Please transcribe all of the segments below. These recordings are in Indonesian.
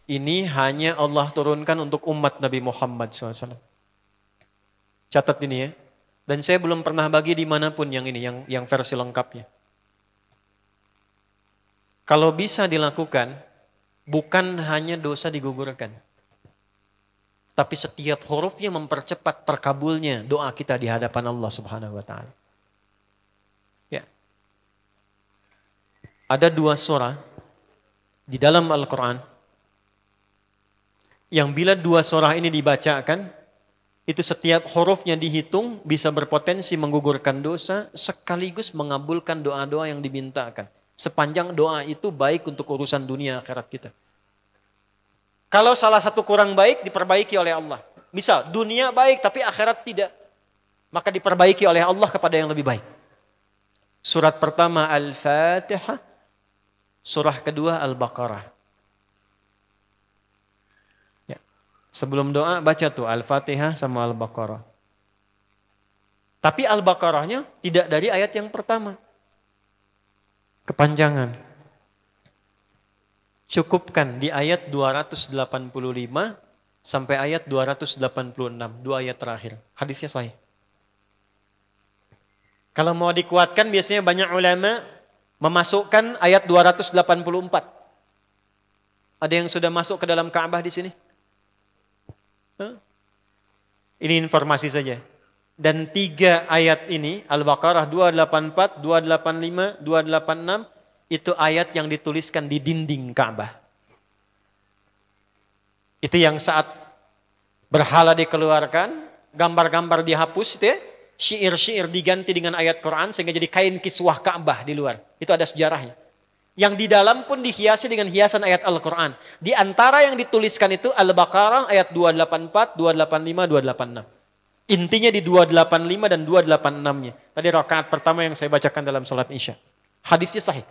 Ini hanya Allah turunkan untuk umat Nabi Muhammad SAW. Catat ini ya. Dan saya belum pernah bagi dimanapun yang ini, yang versi lengkapnya. Kalau bisa dilakukan, bukan hanya dosa digugurkan. Tapi setiap hurufnya mempercepat terkabulnya doa kita di hadapan Allah Subhanahu wa Ta'ala. Ya. Ada 2 surah di dalam Al-Quran yang bila 2 surah ini dibacakan, itu setiap hurufnya dihitung bisa berpotensi menggugurkan dosa sekaligus mengabulkan doa-doa yang dimintakan. Sepanjang doa itu baik untuk urusan dunia akhirat kita. Kalau salah satu kurang baik diperbaiki oleh Allah. Misal dunia baik tapi akhirat tidak. Maka diperbaiki oleh Allah kepada yang lebih baik. Surat pertama Al-Fatihah. Surah kedua Al-Baqarah. Ya. Sebelum doa baca tuh Al-Fatihah sama Al-Baqarah. Tapi Al-Baqarahnya tidak dari ayat yang pertama. Kepanjangan. Cukupkan di ayat 285 sampai ayat 286, 2 ayat terakhir. Hadisnya sahih. Kalau mau dikuatkan biasanya banyak ulama memasukkan ayat 284. Ada yang sudah masuk ke dalam Ka'bah di sini? Ini informasi saja. Dan 3 ayat ini, Al-Baqarah 284, 285, 286, itu ayat yang dituliskan di dinding Ka'bah. Itu yang saat berhala dikeluarkan, gambar-gambar dihapus, itu ya, syair-syair diganti dengan ayat Quran sehingga jadi kain kiswah Ka'bah di luar. Itu ada sejarahnya. Yang di dalam pun dihiasi dengan hiasan ayat Al-Quran. Di antara yang dituliskan itu Al-Baqarah ayat 284, 285, 286. Intinya di 285 dan 286-nya. Tadi rakaat pertama yang saya bacakan dalam salat Isya. Hadisnya sahih.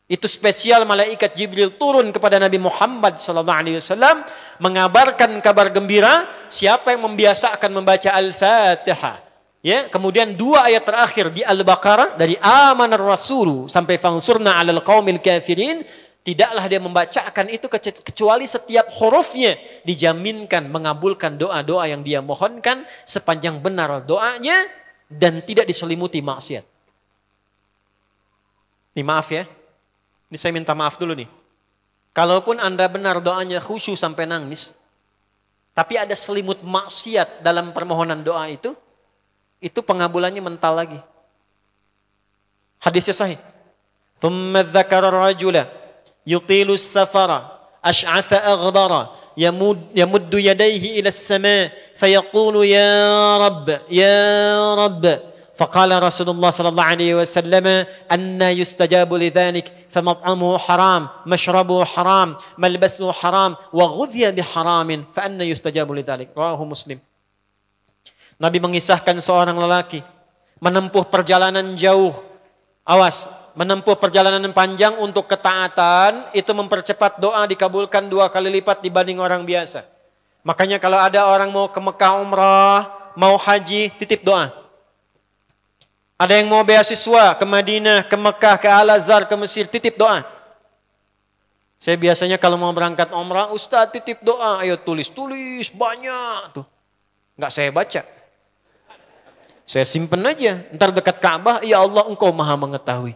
Itu spesial malaikat Jibril turun kepada Nabi Muhammad SAW mengabarkan kabar gembira siapa yang membiasakan membaca Al-Fatihah. Ya, kemudian 2 ayat terakhir di Al-Baqarah dari amanar rasulu sampai fansurna 'alal qaumil kafirin, tidaklah dia membacakan itu kecuali setiap hurufnya dijaminkan mengabulkan doa-doa yang dia mohonkan sepanjang benar doanya dan tidak diselimuti maksiat. Ini maaf ya. Ini saya minta maaf dulu nih. Kalaupun Anda benar doanya khusyuk sampai nangis, tapi ada selimut maksiat dalam permohonan doa itu pengabulannya mental lagi. Hadisnya sahih. Thumma dzakara rajula yutilu as-safara ash'atha aghbara yamuddu yadayhi ila as-sama' fayaqulu ya rabb faqala Rasulullah sallallahu alaihi wasallam anna yustajabu lidzalik famat'amuhu haram mashrabuhu haram malbasuhu haram wa ghudhiya biharamin fa anna yustajabu lidzalik. Rawahu Muslim. Nabi mengisahkan seorang lelaki menempuh perjalanan jauh. Awas, menempuh perjalanan panjang untuk ketaatan itu mempercepat doa dikabulkan 2 kali lipat dibanding orang biasa. Makanya kalau ada orang mau ke Mekah umrah, mau haji, titip doa. Ada yang mau beasiswa ke Madinah, ke Mekah, ke Al-Azhar, ke Mesir, titip doa. Saya biasanya kalau mau berangkat umrah, Ustaz titip doa, ayo tulis banyak tuh. Enggak saya baca. Saya simpen aja, ntar dekat Ka'bah, ya Allah engkau maha mengetahui.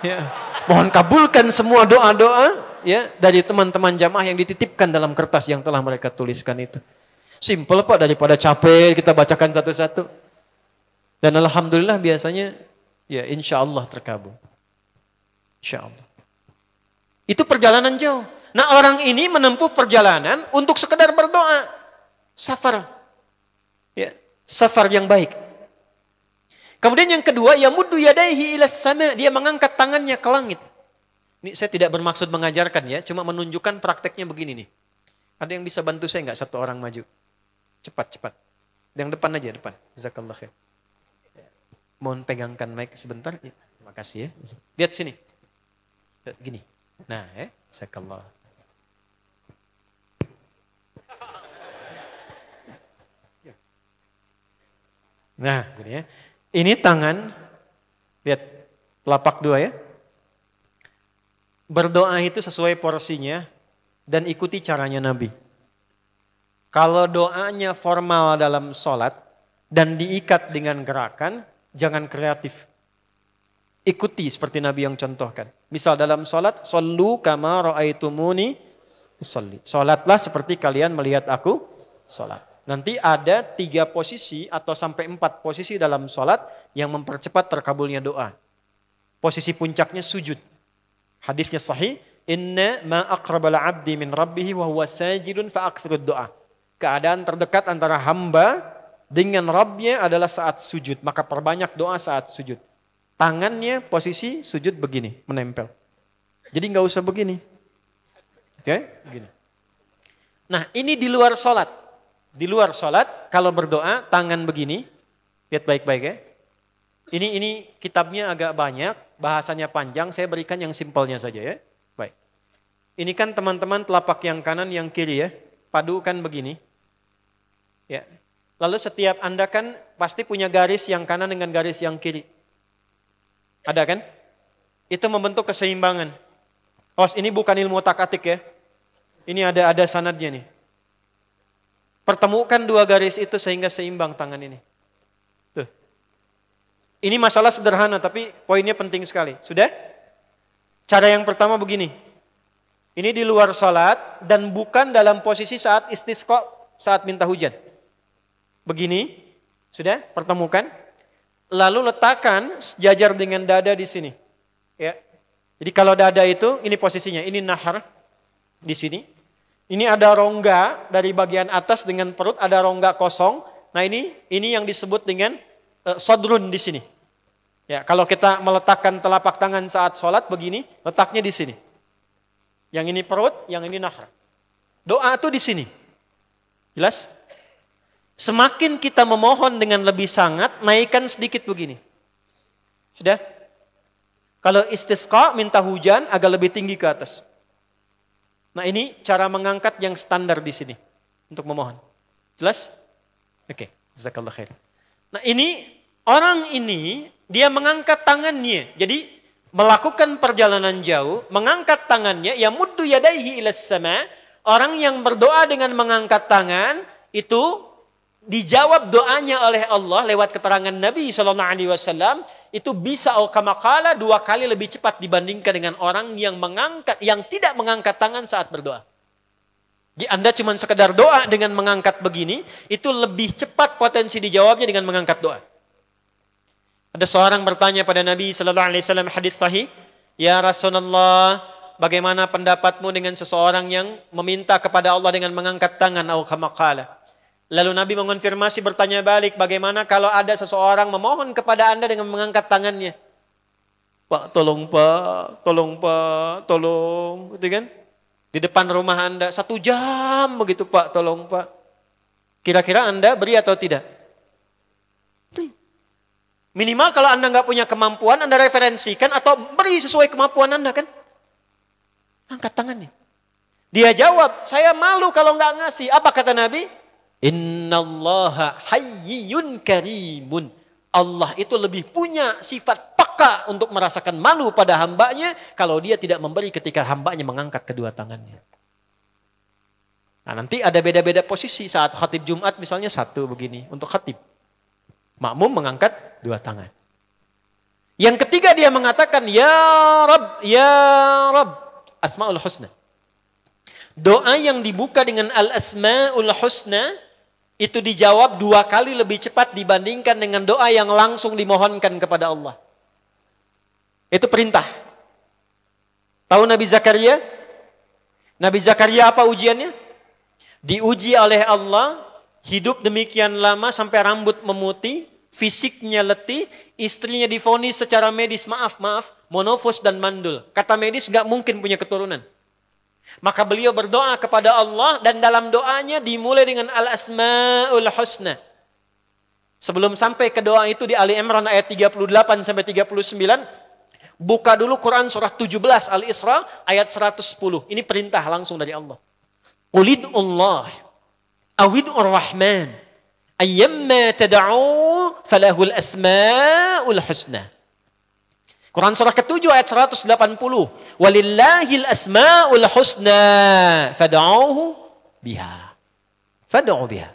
Ya. Mohon kabulkan semua doa-doa ya dari teman-teman jamaah yang dititipkan dalam kertas yang telah mereka tuliskan itu. Simple Pak, daripada capek kita bacakan satu-satu. Dan alhamdulillah biasanya ya insya Allah terkabul. Insya Allah. Itu perjalanan jauh. Nah orang ini menempuh perjalanan untuk sekedar berdoa. Safar. Ya, safar yang baik. Kemudian yang kedua, yamuddu yadaihi ilas sama, dia mengangkat tangannya ke langit. Ini saya tidak bermaksud mengajarkan ya, cuma menunjukkan prakteknya begini nih. Ada yang bisa bantu saya enggak satu orang maju? Cepat. Yang depan aja, depan. Jazakallah khair. Mohon pegangkan mic sebentar. Ya, terima kasih ya. Lihat sini. Gini. Nah, jazakallah. Nah, gini ya. Ini tangan, lihat telapak 2 ya. Berdoa itu sesuai porsinya, dan ikuti caranya Nabi. Kalau doanya formal dalam sholat dan diikat dengan gerakan, jangan kreatif. Ikuti seperti Nabi yang contohkan. Misal dalam sholat, shollu kama ra'aitumuni usolli. Sholatlah seperti kalian melihat aku sholat. Nanti ada 3 posisi atau sampai 4 posisi dalam sholat yang mempercepat terkabulnya doa. Posisi puncaknya sujud. Hadisnya sahih. Inna ma aqrabal abdi min rabbihi wa huwa sajidun fa akthirud doa. Keadaan terdekat antara hamba dengan Rabbnya adalah saat sujud. Maka perbanyak doa saat sujud. Tangannya posisi sujud begini, menempel. Jadi nggak usah begini. Oke, begini. Nah ini di luar sholat. Di luar sholat kalau berdoa tangan begini. Lihat baik-baik ya. Ini kitabnya agak banyak, bahasanya panjang. Saya berikan yang simpelnya saja ya. Baik. Ini kan teman-teman telapak yang kanan, yang kiri ya. Padukan begini. Ya. Lalu setiap Anda kan pasti punya garis yang kanan dengan garis yang kiri. Ada kan? Itu membentuk keseimbangan. Oh, ini bukan ilmu otak-atik ya. Ini ada sanadnya nih. Pertemukan 2 garis itu sehingga seimbang tangan ini. Tuh. Ini masalah sederhana tapi poinnya penting sekali. Sudah? Cara yang pertama begini. Ini di luar salat dan bukan dalam posisi saat istisqa, saat minta hujan. Begini, sudah? Pertemukan. Lalu letakkan sejajar dengan dada di sini. Ya. Jadi kalau dada itu, ini posisinya, ini nahar di sini. Ini ada rongga dari bagian atas dengan perut, ada rongga kosong. Nah ini yang disebut dengan sodrun di sini. Ya, kalau kita meletakkan telapak tangan saat sholat begini, letaknya di sini. Yang ini perut, yang ini nahar. Doa itu di sini. Jelas? Semakin kita memohon dengan lebih sangat, naikkan sedikit begini. Sudah? Kalau istisqa minta hujan agak lebih tinggi ke atas. Nah ini cara mengangkat yang standar di sini untuk memohon. Jelas? Oke, jazakallah khair. Nah orang ini dia mengangkat tangannya. Jadi melakukan perjalanan jauh, mengangkat tangannya, ya muddu yadaihi ilas sama. Orang yang berdoa dengan mengangkat tangan itu dijawab doanya oleh Allah lewat keterangan Nabi SAW, itu bisa kamakala 2 kali lebih cepat dibandingkan dengan orang yang tidak mengangkat tangan saat berdoa. Jadi Anda cuma sekedar doa dengan mengangkat begini, itu lebih cepat potensi dijawabnya dengan mengangkat doa. Ada seorang bertanya pada Nabi SAW, hadis sahih, ya Rasulullah, bagaimana pendapatmu dengan seseorang yang meminta kepada Allah dengan mengangkat tangan atau kamakala? Lalu Nabi mengonfirmasi, bertanya balik, bagaimana kalau ada seseorang memohon kepada Anda dengan mengangkat tangannya? Pak, tolong Pak, tolong Pak, tolong. Gitu kan? Di depan rumah Anda, 1 jam begitu Pak, tolong Pak. Kira-kira Anda beri atau tidak? Minimal kalau Anda nggak punya kemampuan, Anda referensikan atau beri sesuai kemampuan Anda kan? Angkat tangannya. Dia jawab, saya malu kalau nggak ngasih. Apa kata Nabi? Innallaha hayyun karimun. Allah itu lebih punya sifat peka untuk merasakan malu pada hambanya kalau dia tidak memberi ketika hambanya mengangkat kedua tangannya. Nah nanti ada beda-beda posisi saat khatib Jumat misalnya 1 begini untuk khatib. Makmum mengangkat 2 tangan. Yang ketiga dia mengatakan ya Rabb, Asmaul Husna. Doa yang dibuka dengan Al-Asmaul Husna itu dijawab 2 kali lebih cepat dibandingkan dengan doa yang langsung dimohonkan kepada Allah. Itu perintah. Tahu Nabi Zakaria? Nabi Zakaria apa ujiannya? Diuji oleh Allah, hidup demikian lama sampai rambut memutih, fisiknya letih, istrinya divonis secara medis, maaf, monofos dan mandul. Kata medis gak mungkin punya keturunan. Maka beliau berdoa kepada Allah dan dalam doanya dimulai dengan Al-Asmaul Husna. Sebelum sampai ke doa itu di Ali Imran ayat 38 sampai 39, buka dulu Quran surah 17 Al-Isra ayat 110. Ini perintah langsung dari Allah. Qulidullah awidur rahman ayyamma tad'u falahul asmaul husna. Quran surah ke-7 ayat 180. Walillahil asma'ul husna fad'uhu biha. Fad'u biha.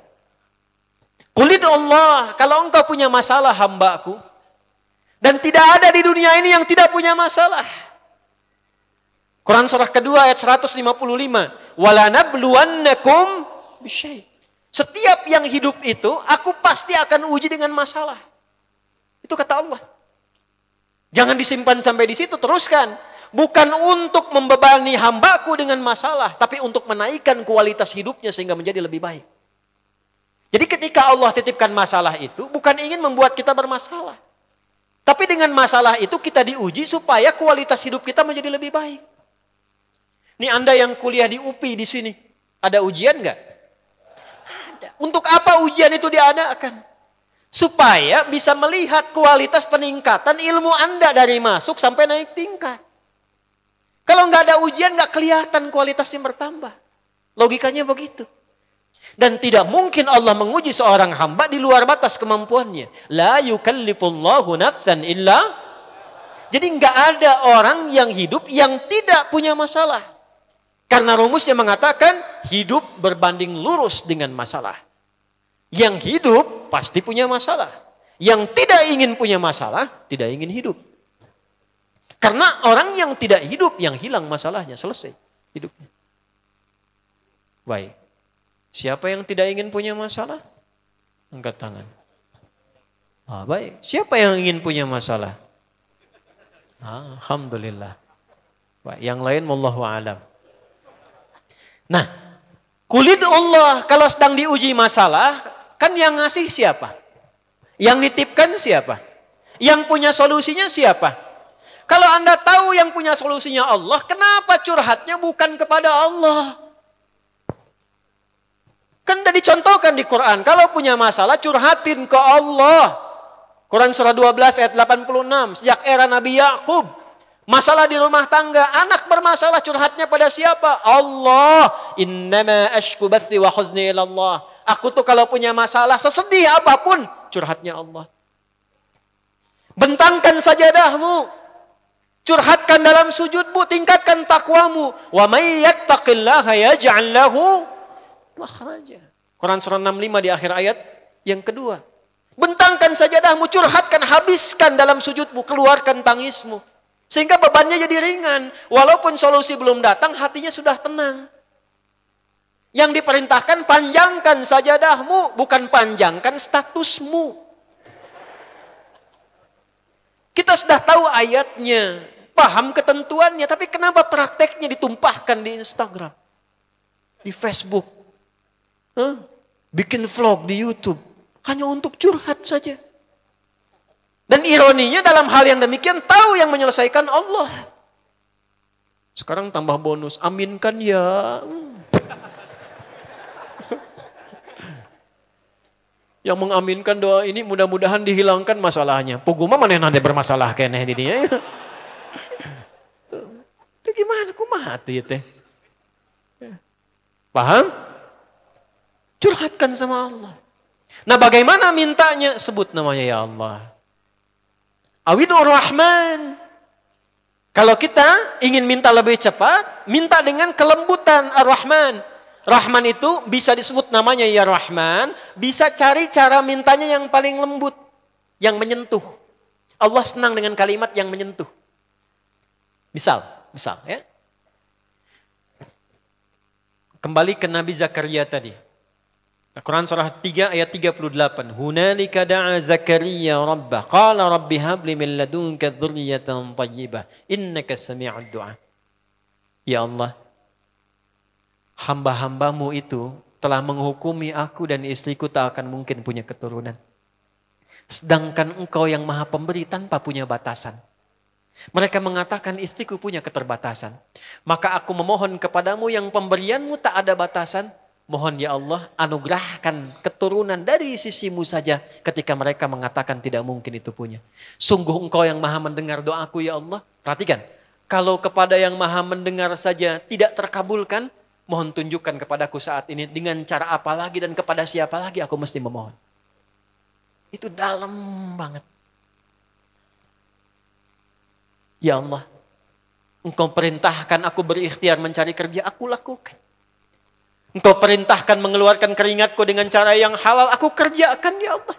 Qul Allah, kalau engkau punya masalah hambaku, dan tidak ada di dunia ini yang tidak punya masalah. Quran surah kedua ayat 155. Wala nabluwannakum bisyai'. Setiap yang hidup itu, aku pasti akan uji dengan masalah. Itu kata Allah. Jangan disimpan sampai di situ, teruskan. Bukan untuk membebani hambaku dengan masalah, tapi untuk menaikkan kualitas hidupnya sehingga menjadi lebih baik. Jadi ketika Allah titipkan masalah itu, bukan ingin membuat kita bermasalah. Tapi dengan masalah itu kita diuji supaya kualitas hidup kita menjadi lebih baik. Ini Anda yang kuliah di UPI di sini, ada ujian nggak? Ada. Untuk apa ujian itu diadakan? Supaya bisa melihat kualitas peningkatan ilmu Anda dari masuk sampai naik tingkat. Kalau nggak ada ujian nggak kelihatan kualitasnya bertambah. Logikanya begitu. Dan tidak mungkin Allah menguji seorang hamba di luar batas kemampuannya. La yukallifullahu nafsan illa. Jadi nggak ada orang yang hidup yang tidak punya masalah. Karena rumusnya mengatakan hidup berbanding lurus dengan masalah. Yang hidup pasti punya masalah. Yang tidak ingin punya masalah, tidak ingin hidup. Karena orang yang tidak hidup, yang hilang masalahnya, selesai hidupnya. Baik. Siapa yang tidak ingin punya masalah? Angkat tangan. Baik. Siapa yang ingin punya masalah? Alhamdulillah. Baik. Yang lain wallahu a'lam. Nah, kulit Allah kalau sedang diuji masalah, kan yang ngasih siapa? Yang nitipkan siapa? Yang punya solusinya siapa? Kalau Anda tahu yang punya solusinya Allah, kenapa curhatnya bukan kepada Allah? Kan sudah dicontohkan di Quran. Kalau punya masalah, curhatin ke Allah. Quran surah 12 ayat 86. Sejak era Nabi Yakub. Masalah di rumah tangga. Anak bermasalah, curhatnya pada siapa? Allah. Innama ashku bathi wa huzni ilallah. Aku tuh kalau punya masalah, sesedih apapun, curhatnya Allah. Bentangkan sajadahmu. Curhatkan dalam sujudmu. Tingkatkan takwamu. Wa may yattaqillaha yaj'al lahu makhraja. Quran surah 65 di akhir ayat yang kedua. Bentangkan sajadahmu, curhatkan, habiskan dalam sujudmu, keluarkan tangismu. Sehingga bebannya jadi ringan. Walaupun solusi belum datang, hatinya sudah tenang. Yang diperintahkan panjangkan sajadahmu, bukan panjangkan statusmu. Kita sudah tahu ayatnya, paham ketentuannya, tapi kenapa prakteknya ditumpahkan di Instagram, di Facebook? Bikin vlog di YouTube hanya untuk curhat saja. Dan ironinya dalam hal yang demikian tahu yang menyelesaikan Allah. Sekarang tambah bonus, aminkan ya. Yang mengaminkan doa ini mudah-mudahan dihilangkan masalahnya. Puguma mana yang ada bermasalah kayaknya di dia. Itu gimana kumaha tuh ya teh? Paham? Curhatkan sama Allah. Nah bagaimana mintanya? Sebut namanya ya Allah. Awidur Rahman. Kalau kita ingin minta lebih cepat, minta dengan kelembutan Ar-Rahman. Rahman itu bisa disebut namanya ya Rahman. Bisa cari cara mintanya yang paling lembut. Yang menyentuh. Allah senang dengan kalimat yang menyentuh. Misal ya. Kembali ke Nabi Zakaria tadi. Quran surah 3 ayat 38. Hunalika da'a Zakaria rabbah. Qala rabbi habli min ladunka dzurriyyatan thayyibah. Innaka sami'ud du'a. Ya Allah, hamba-hambamu itu telah menghukumi aku dan istriku tak akan mungkin punya keturunan. Sedangkan engkau yang maha pemberi tanpa punya batasan. Mereka mengatakan istriku punya keterbatasan. Maka aku memohon kepadamu yang pemberianmu tak ada batasan. Mohon ya Allah anugerahkan keturunan dari sisimu saja ketika mereka mengatakan tidak mungkin itu punya. Sungguh engkau yang maha mendengar doaku ya Allah. Perhatikan, kalau kepada yang maha mendengar saja tidak terkabulkan, mohon tunjukkan kepadaku saat ini dengan cara apa lagi dan kepada siapa lagi aku mesti memohon. Itu dalam banget. Ya Allah, Engkau perintahkan aku berikhtiar mencari kerja, aku lakukan. Engkau perintahkan mengeluarkan keringatku dengan cara yang halal, aku kerjakan ya Allah.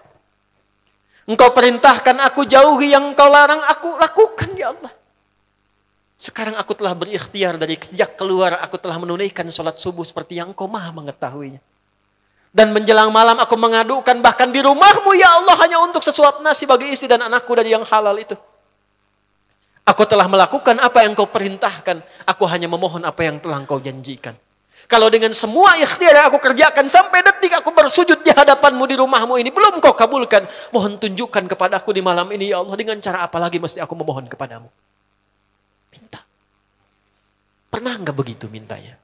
Engkau perintahkan aku jauhi yang Engkau larang, aku lakukan ya Allah. Sekarang aku telah berikhtiar dari sejak keluar, aku telah menunaikan sholat subuh seperti yang Engkau maha mengetahuinya. Dan menjelang malam aku mengadukan bahkan di rumahmu ya Allah hanya untuk sesuap nasi bagi istri dan anakku dari yang halal itu. Aku telah melakukan apa yang Kau perintahkan. Aku hanya memohon apa yang telah Kau janjikan. Kalau dengan semua ikhtiar yang aku kerjakan sampai detik aku bersujud di hadapanmu di rumahmu ini belum Kau kabulkan. Mohon tunjukkan kepada aku di malam ini ya Allah. Dengan cara apa lagi mesti aku memohon kepadamu. Minta. Pernah enggak begitu mintanya?